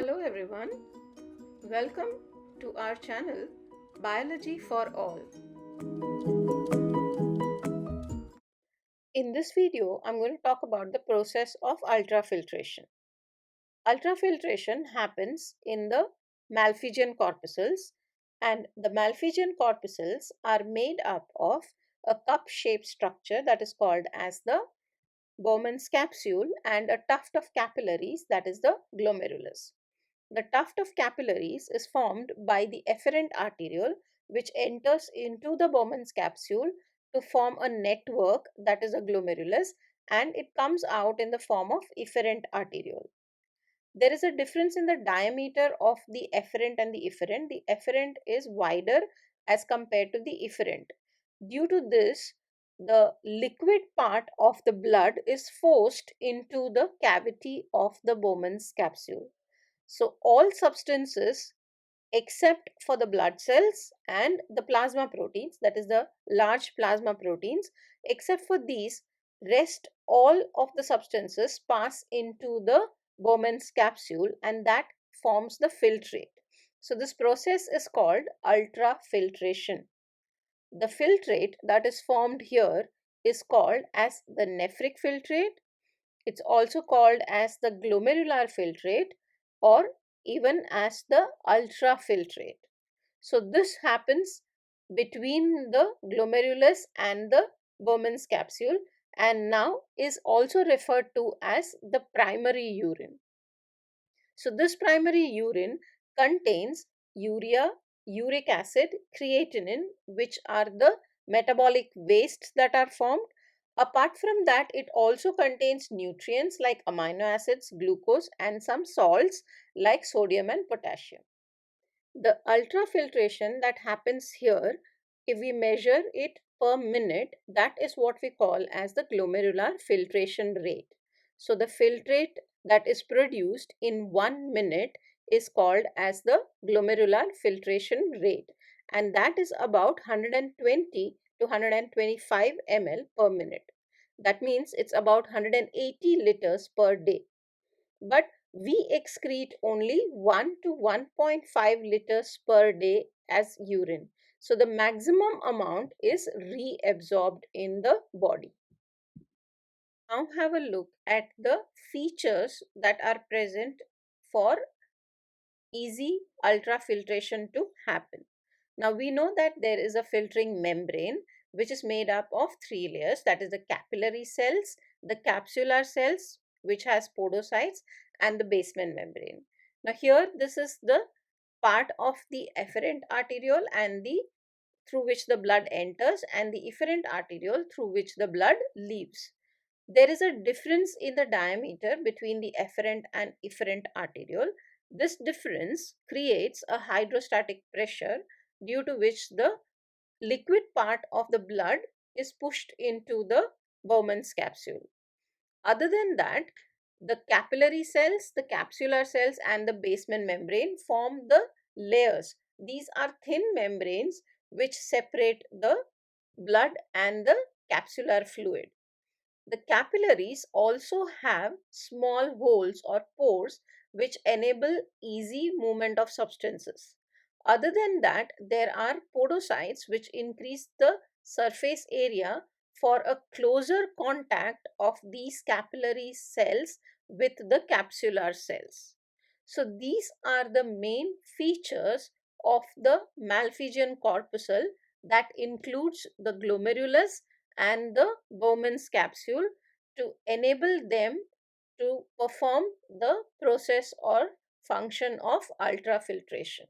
Hello everyone, welcome to our channel Biology for All. In this video, I'm going to talk about the process of ultrafiltration. Ultrafiltration happens in the Malpighian corpuscles, and the Malpighian corpuscles are made up of a cup-shaped structure that is called as the Bowman's capsule and a tuft of capillaries that is the glomerulus. The tuft of capillaries is formed by the efferent arteriole which enters into the Bowman's capsule to form a network that is a glomerulus, and it comes out in the form of efferent arteriole. There is a difference in the diameter of the efferent and the efferent. The efferent is wider as compared to the efferent. Due to this, the liquid part of the blood is forced into the cavity of the Bowman's capsule. So all substances except for the blood cells and the plasma proteins, that is the large plasma proteins, except for these, rest all of the substances pass into the Bowman's capsule, and that forms the filtrate. So this process is called ultrafiltration. The filtrate that is formed here is called as the nephric filtrate. It's also called as the glomerular filtrate or even as the ultrafiltrate. So this happens between the glomerulus and the Bowman's capsule, and now is also referred to as the primary urine. So this primary urine contains urea, uric acid, creatinine, which are the metabolic wastes that are formed. Apart from that, it also contains nutrients like amino acids, glucose, and some salts like sodium and potassium. The ultrafiltration that happens here, if we measure it per minute, that is what we call as the glomerular filtration rate. So the filtrate that is produced in 1 minute is called as the glomerular filtration rate, and that is about 120 to 125 ml per minute. That means it's about 180 liters per day. But we excrete only 1 to 1.5 liters per day as urine. So the maximum amount is reabsorbed in the body. Now have a look at the features that are present for easy ultrafiltration to happen. Now we know that there is a filtering membrane which is made up of 3 layers, that is the capillary cells, the capsular cells which has podocytes, and the basement membrane. Now here this is the part of the efferent arteriole and the through which the blood enters, and the efferent arteriole through which the blood leaves. There is a difference in the diameter between the efferent and efferent arteriole. This difference creates a hydrostatic pressure due to which the liquid part of the blood is pushed into the Bowman's capsule. Other than that, the capillary cells, the capsular cells, and the basement membrane form the layers. These are thin membranes which separate the blood and the capsular fluid. The capillaries also have small holes or pores which enable easy movement of substances. Other than that, there are podocytes which increase the surface area for a closer contact of these capillary cells with the capsular cells. So these are the main features of the Malpighian corpuscle, that includes the glomerulus and the Bowman's capsule, to enable them to perform the process or function of ultrafiltration.